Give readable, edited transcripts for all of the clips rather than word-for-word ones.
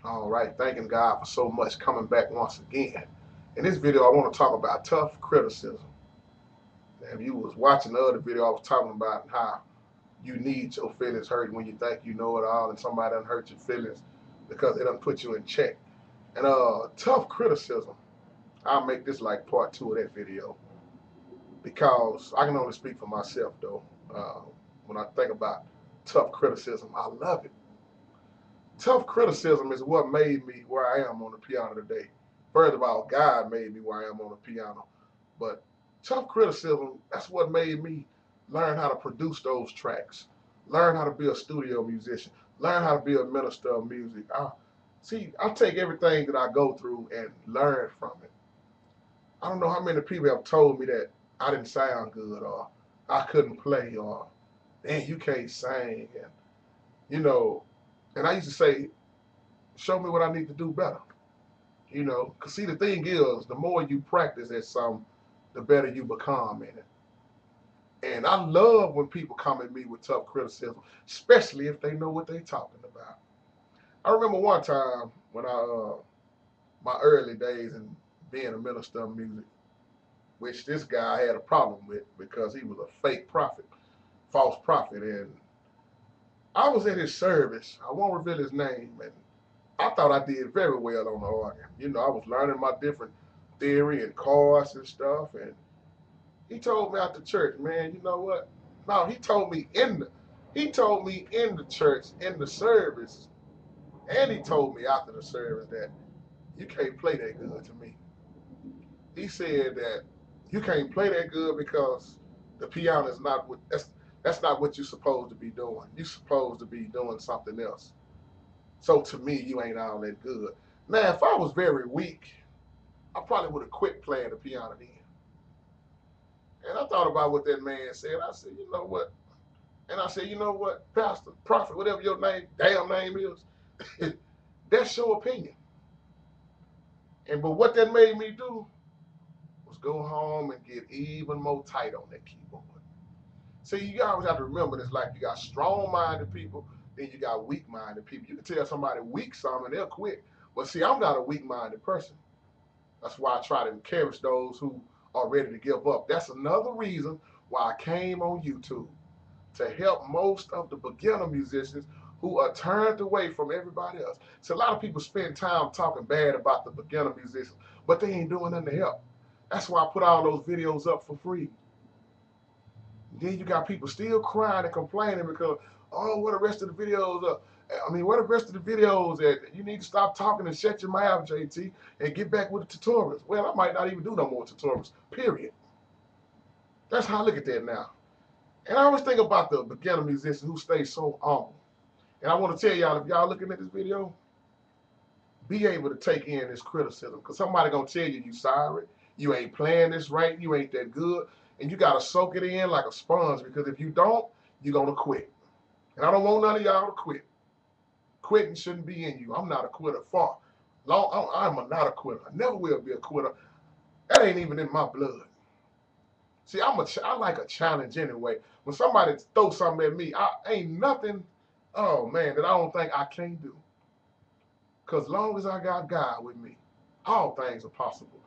All right, thanking God for so much coming back once again. In this video, I want to talk about tough criticism. If you was watching the other video, I was talking about how you need your feelings hurt when you think you know it all and somebody done hurt your feelings because it done put you in check. And tough criticism, I'll make this like part two of that video because I can only speak for myself though. Uh, when I think about tough criticism, I love it. Tough criticism is what made me where I am on the piano today. First of all, God made me where I am on the piano. But tough criticism, that's what made me learn how to produce those tracks, learn how to be a studio musician, learn how to be a minister of music. I take everything that I go through and learn from it. I don't know how many people have told me that I didn't sound good or I couldn't play or, man, you can't sing. And, you know, and I used to say, show me what I need to do better. Because see, the thing is, the more you practice at something, the better you become in it. And I love when people come at me with tough criticism, especially if they know what they're talking about. I remember one time when my early days in being a minister of music, which this guy had a problem with because he was a fake prophet, false prophet. And I was at his service. I won't reveal his name. And I thought I did very well on the organ. I was learning my different theory and chords and stuff. And he told me after church, man, you know what? No, he told me in the church, in the service, and he told me after the service that you can't play that good to me. He said that you can't play that good because the piano is not what that's not what you're supposed to be doing. You're supposed to be doing something else. So to me, you ain't all that good. Now, if I was very weak, I probably would have quit playing the piano then. And I thought about what that man said. I said, you know what? And I said, you know what, Pastor, Prophet, whatever your damn name is, that's your opinion. But what that made me do was go home and get even more tight on that keyboard. See, you always have to remember this: like you got strong-minded people, then you got weak-minded people. You can tell somebody weak something and they'll quit. But see, I'm not a weak-minded person. That's why I try to encourage those who are ready to give up. That's another reason why I came on YouTube to help most of the beginner musicians who are turned away from everybody else. So a lot of people spend time talking bad about the beginner musicians, but they ain't doing nothing to help. That's why I put all those videos up for free. Then you got people still crying and complaining because, oh, what the rest of the videos are. What the rest of the videos at? You need to stop talking and shut your mouth, JT, and get back with the tutorials. Well, I might not even do no more tutorials, period. That's how I look at that now. And I always think about the beginner musicians who stay so humble. And I want to tell y'all, if y'all looking at this video, be able to take in this criticism. Because somebody going to tell you sorry, you ain't playing this right, you ain't that good. And you got to soak it in like a sponge because if you don't, you're going to quit. And I don't want none of y'all to quit. Quitting shouldn't be in you. I'm not a quitter. Far. I'm not a quitter. I never will be a quitter. That ain't even in my blood. See, I like a challenge anyway. When somebody throws something at me, I ain't nothing, oh man, that I don't think I can't do. Because long as I got God with me, all things are possible.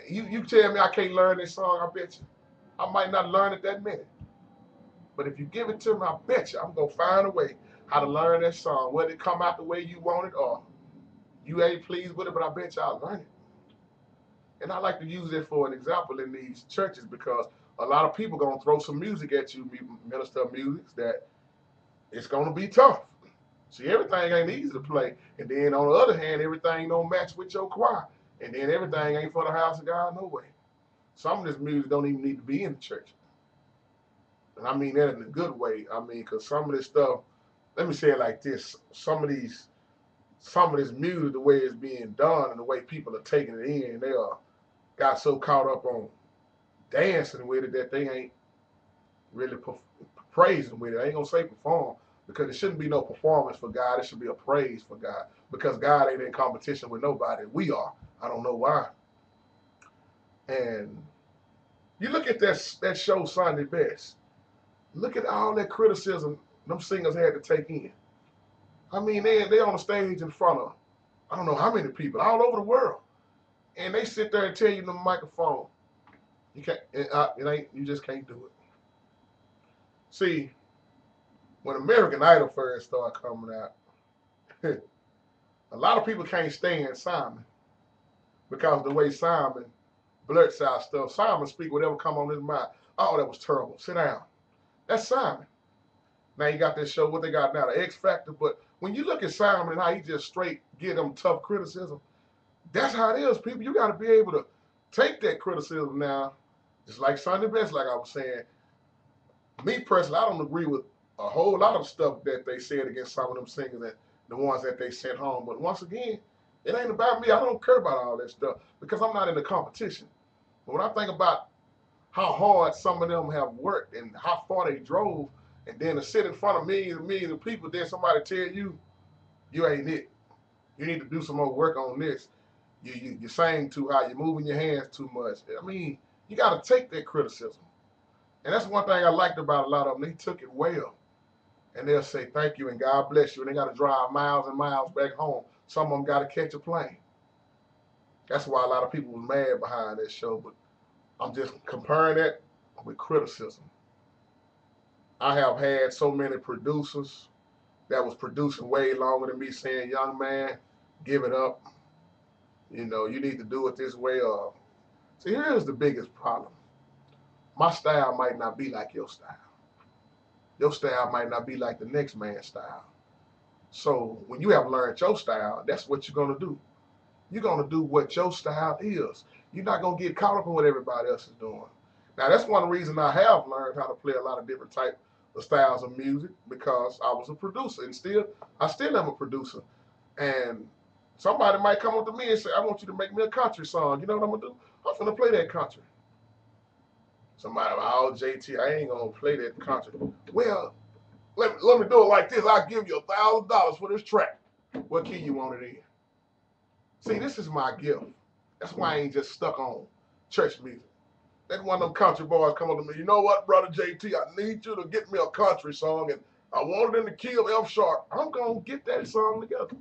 You tell me I can't learn this song, I bet you. I might not learn it that minute. But if you give it to me, I bet you I'm going to find a way how to learn that song. Whether it come out the way you want it or you ain't pleased with it, but I bet you I'll learn it. And I like to use it for an example in these churches because a lot of people going to throw some music at you, minister of music, that it's going to be tough. See, everything ain't easy to play. And then on the other hand, everything don't match with your choir. And then everything ain't for the house of God no way. Some of this music don't even need to be in the church. And I mean that in a good way. Because some of this stuff, let me say it like this: some of this music, the way it's being done and the way people are taking it in, they are got so caught up on dancing with it that they ain't really praising with it. I ain't gonna say perform because it shouldn't be no performance for God. It should be a praise for God because God ain't in competition with nobody. We are. I don't know why. And you look at that show Sunday Best. Look at all that criticism them singers had to take in. They on the stage in front of I don't know how many people all over the world, and they sit there and tell you in the microphone, you can't, it ain't, you just can't do it. See, when American Idol first started coming out, a lot of people can't stand Simon because the way Simon blurts out stuff. Simon speak whatever come on his mind. Oh, that was terrible. Sit down. That's Simon. Now you got this show, what they got now, the X Factor. But when you look at Simon and how he just straight give them tough criticism, that's how it is, people. You got to be able to take that criticism now, just like Sunday Best, like I was saying. Me personally, I don't agree with a whole lot of stuff that they said against some of them singers, that the ones that they sent home. But once again, it ain't about me. I don't care about all that stuff because I'm not in the competition. But when I think about how hard some of them have worked and how far they drove, and then to sit in front of millions and millions of people, then somebody tell you, you ain't it. You need to do some more work on this. You sing too high. You're moving your hands too much. I mean, you got to take that criticism. And that's one thing I liked about a lot of them. They took it well. And they'll say thank you and God bless you. And they got to drive miles and miles back home. Some of them got to catch a plane. That's why a lot of people was mad behind that show. But I'm just comparing that with criticism. I have had so many producers that was producing way longer than me saying, young man, give it up. You know, you need to do it this way. See, here's the biggest problem. My style might not be like your style. Your style might not be like the next man's style. So when you have learned your style, that's what you're going to do. You're going to do what your style is. You're not going to get caught up in what everybody else is doing. Now, that's one reason I have learned how to play a lot of different types of styles of music, because I was a producer, and I still am a producer. And somebody might come up to me and say, I want you to make me a country song. You know what I'm going to do? I'm going to play that country. Somebody, oh, JT, I ain't going to play that country. Well, let me do it like this. I'll give you $1,000 for this track. What key you want it in? See, this is my gift. That's why I ain't just stuck on church music. Then one of them country boys come up to me, you know what, brother JT, I need you to get me a country song, and I want it in the key of F sharp. I'm going to get that song together.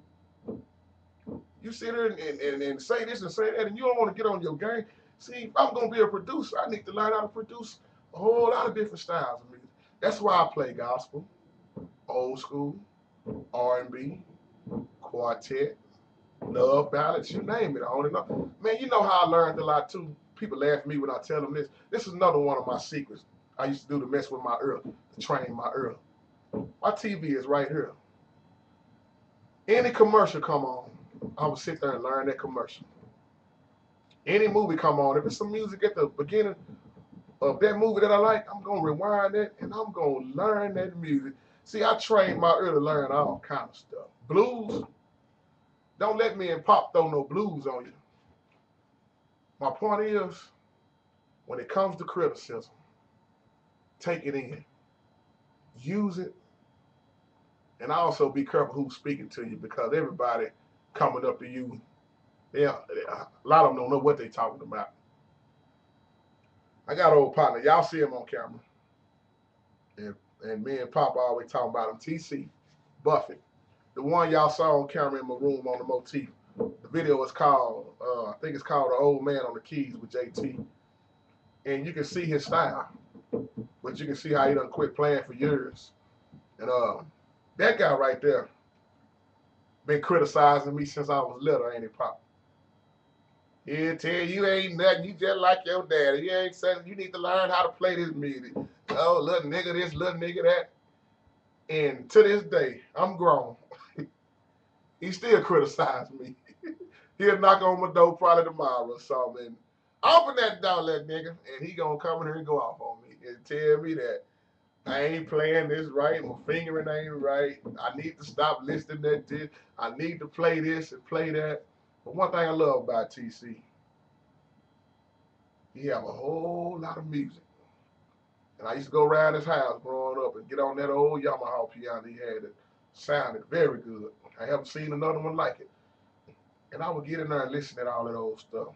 You sit there and say this and say that, and you don't want to get on your game. See, if I'm going to be a producer, I need to learn how to produce a whole lot of different styles of music. That's why I play gospel, old school, R&B, quartet, love ballads, you name it. I don't know. Man, you know how I learned a lot too. People laugh at me when I tell them this. This is another one of my secrets I used to do to mess with my ear, to train my ear. My TV is right here. Any commercial come on, I would sit there and learn that commercial. Any movie come on, if it's some music at the beginning of that movie that I like, I'm going to rewind it and I'm going to learn that music. See, I trained my ear to learn all kind of stuff. Blues, don't let me and Pop throw no blues on you. My point is, when it comes to criticism, take it in, use it, and also be careful who's speaking to you, because everybody coming up to you, a lot of them don't know what they're talking about. I got an old partner. Y'all see him on camera. And me and Pop always talking about him. TC Buffett. The one y'all saw on camera in my room on the motif. The video is called, I think it's called The Old Man on the Keys with JT. And you can see his style. But you can see how he done quit playing for years. And that guy right there been criticizing me since I was little, ain't he, Pop? He'll tell you ain't nothing, you just like your daddy. You ain't saying you need to learn how to play this music. Oh, little nigga this, little nigga that. And to this day, I'm grown. He still criticizing me. He'll knock on my door probably tomorrow or something. Open that door, little nigga. And he gonna come in here and go off on me and tell me that I ain't playing this right, my fingering ain't right, I need to stop listening to this, I need to play this and play that. But one thing I love about TC, he have a whole lot of music. And I used to go around his house growing up and get on that old Yamaha piano he had that sounded very good. I haven't seen another one like it. And I would get in there and listen to all that old stuff.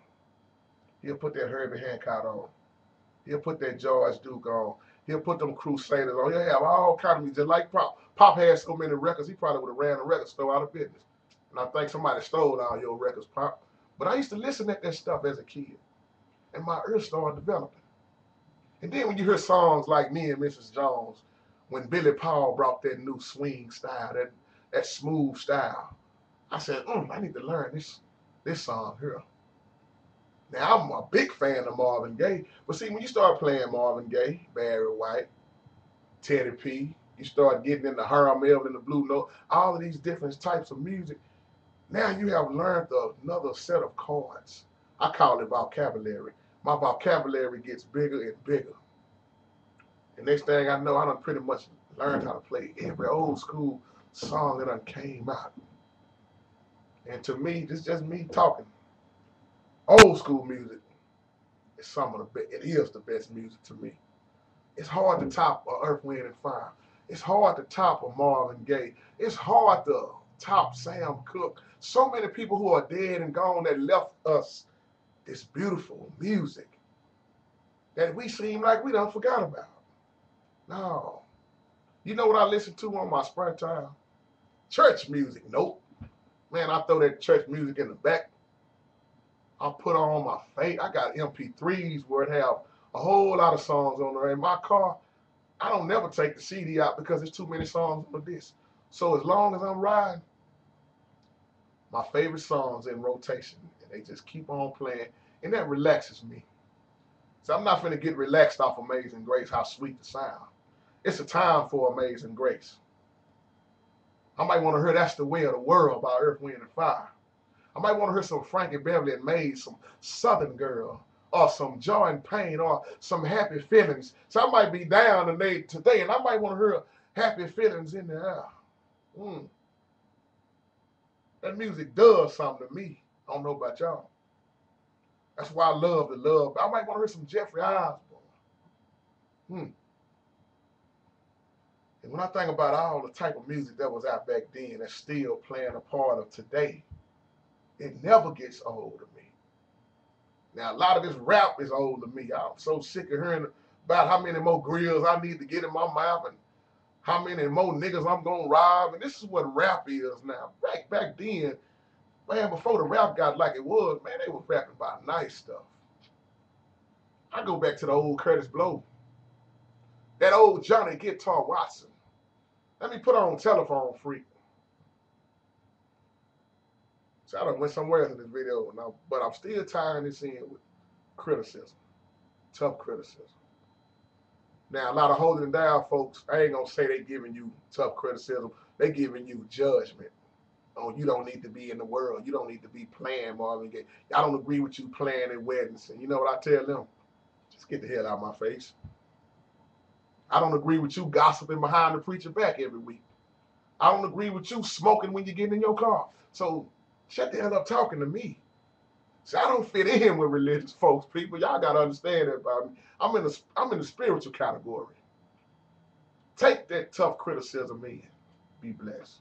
He'll put that Herbie Hancock on. He'll put that George Duke on. He'll put them Crusaders on. He'll have all kind of music. Like Pop. Pop had so many records, he probably would have ran a record store out of business. And I think somebody stole all your records, Pop. But I used to listen to that stuff as a kid. And my ear started developing. And then when you hear songs like Me and Mrs. Jones, when Billy Paul brought that new swing style, that smooth style, I said, I need to learn this song here. Now, I'm a big fan of Marvin Gaye. But see, when you start playing Marvin Gaye, Barry White, Teddy P, you start getting into Harold Melvin and the Blue Note, all of these different types of music, now you have learned another set of chords. I call it vocabulary. My vocabulary gets bigger and bigger. And next thing I know, I done pretty much learned how to play every old school song that done came out. And to me, this is just me talking. Old school music is some of the best. It is the best music to me. It's hard to top a Earth, Wind, and Fire. It's hard to top a Marvin Gaye. It's hard to top Sam Cooke. So many people who are dead and gone that left us this beautiful music that we seem like we done forgot about. No. You know what I listen to on my spare time? Church music. Nope. Man, I throw that church music in the back. I put on my face. I got MP3s where it have a whole lot of songs on there. In my car, I don't never take the CD out because there's too many songs on the disc. So as long as I'm riding, my favorite songs in rotation, and they just keep on playing, and that relaxes me. So I'm not going to get relaxed off Amazing Grace, how sweet the sound. It's a time for Amazing Grace. I might want to hear That's the Way of the World by Earth, Wind, and Fire. I might want to hear some Frankie Beverly and Maze, some Southern Girl, or some Joy and Pain, or some Happy Feelings. So I might be down today, and I might want to hear Happy Feelings in the air. That music does something to me. I don't know about y'all. That's why I love the love. I might want to hear some Jeffrey Osborne. And when I think about all the type of music that was out back then that's still playing a part of today, it never gets old to me. Now, a lot of this rap is old to me. I'm so sick of hearing about how many more grills I need to get in my mouth and how many more niggas I'm going to rob. And this is what rap is now. Back then, man, before the rap got like it was, man, they were rapping about nice stuff. I go back to the old Curtis Blow. That old Johnny Guitar Watson. Let me put on Telephone Freak. So I done went somewhere else in this video now, but I'm still tying this in with criticism. Tough criticism. Now, a lot of holding it down folks, I ain't gonna say they giving you tough criticism. They giving you judgment. Oh, you don't need to be in the world. You don't need to be playing Marvin Gaye. I don't agree with you playing at weddings. And you know what I tell them? Just get the hell out of my face. I don't agree with you gossiping behind the preacher back every week. I don't agree with you smoking when you're getting in your car. So shut the hell up talking to me. See, I don't fit in with religious folks, people. Y'all gotta understand that about me. I'm in the spiritual category. Take that tough criticism in. Be blessed.